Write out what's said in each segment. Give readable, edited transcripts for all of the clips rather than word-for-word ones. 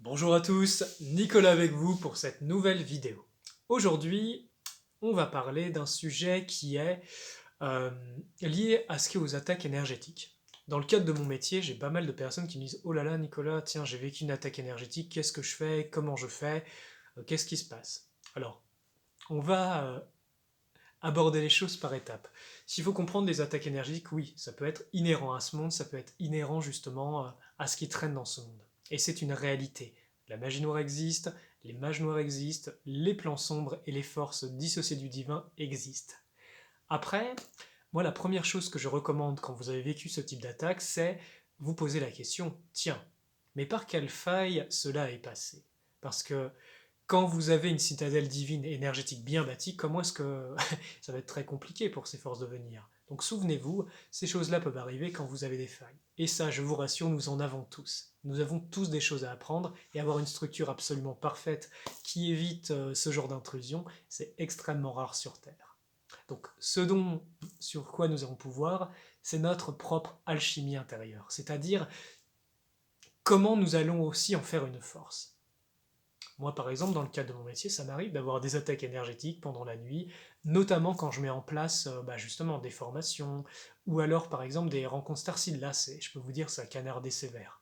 Bonjour à tous, Nicolas avec vous pour cette nouvelle vidéo. Aujourd'hui, on va parler d'un sujet qui est euh, lié à ce qui est aux attaques énergétiques. Dans le cadre de mon métier, j'ai pas mal de personnes qui me disent « Oh là là Nicolas, tiens j'ai vécu une attaque énergétique, qu'est-ce que je fais? Comment je fais? Qu'est-ce qui se passe ?» Alors, on va aborder les choses par étapes. S'il faut comprendre les attaques énergétiques, oui, ça peut être inhérent à ce monde, ça peut être inhérent justement à ce qui traîne dans ce monde. Et c'est une réalité. La magie noire existe, les mages noirs existent, les plans sombres et les forces dissociées du divin existent. Après, moi la première chose que je recommande quand vous avez vécu ce type d'attaque, c'est vous poser la question, tiens, mais par quelle faille cela est passé? Parce que quand vous avez une citadelle divine et énergétique bien bâtie, comment est-ce que ça va être très compliqué pour ces forces de venir? Donc souvenez-vous, ces choses-là peuvent arriver quand vous avez des failles. Et ça, je vous rassure, nous en avons tous. Nous avons tous des choses à apprendre et avoir une structure absolument parfaite qui évite ce genre d'intrusion, c'est extrêmement rare sur Terre. Donc sur quoi nous avons pouvoir, c'est notre propre alchimie intérieure, c'est-à-dire comment nous allons aussi en faire une force. Moi, par exemple, dans le cadre de mon métier, ça m'arrive d'avoir des attaques énergétiques pendant la nuit, notamment quand je mets en place justement des formations, ou alors par exemple des rencontres Starseed. Là, je peux vous dire, ça a canardé sévère.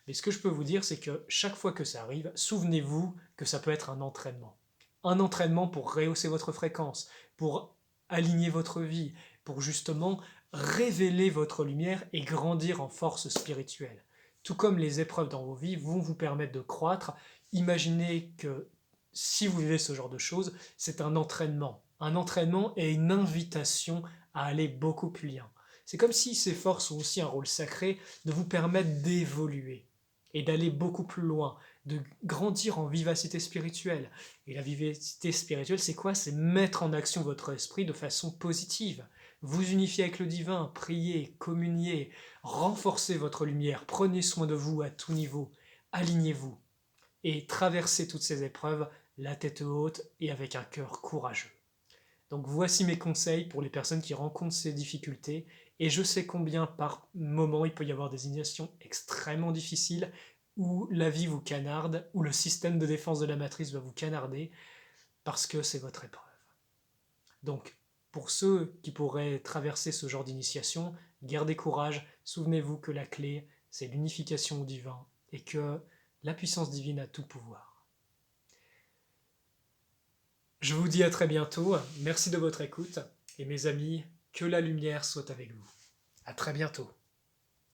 Mais ce que je peux vous dire, c'est que chaque fois que ça arrive, souvenez-vous que ça peut être un entraînement. Un entraînement pour rehausser votre fréquence, pour aligner votre vie, pour justement révéler votre lumière et grandir en force spirituelle. Tout comme les épreuves dans vos vies vont vous permettre de croître, imaginez que si vous vivez ce genre de choses, c'est un entraînement. Un entraînement et une invitation à aller beaucoup plus loin. C'est comme si ces forces ont aussi un rôle sacré de vous permettre d'évoluer et d'aller beaucoup plus loin, de grandir en vivacité spirituelle. Et la vivacité spirituelle, c'est quoi? C'est mettre en action votre esprit de façon positive. Vous unifier avec le divin, prier, communier, renforcer votre lumière, prenez soin de vous à tout niveau, alignez-vous et traversez toutes ces épreuves la tête haute et avec un cœur courageux. Donc voici mes conseils pour les personnes qui rencontrent ces difficultés, et je sais combien par moment il peut y avoir des initiations extrêmement difficiles, où la vie vous canarde, où le système de défense de la matrice va vous canarder, parce que c'est votre épreuve. Donc, pour ceux qui pourraient traverser ce genre d'initiation, gardez courage, souvenez-vous que la clé, c'est l'unification au divin, et que la puissance divine a tout pouvoir. Je vous dis à très bientôt, merci de votre écoute, et mes amis, que la lumière soit avec vous. À très bientôt.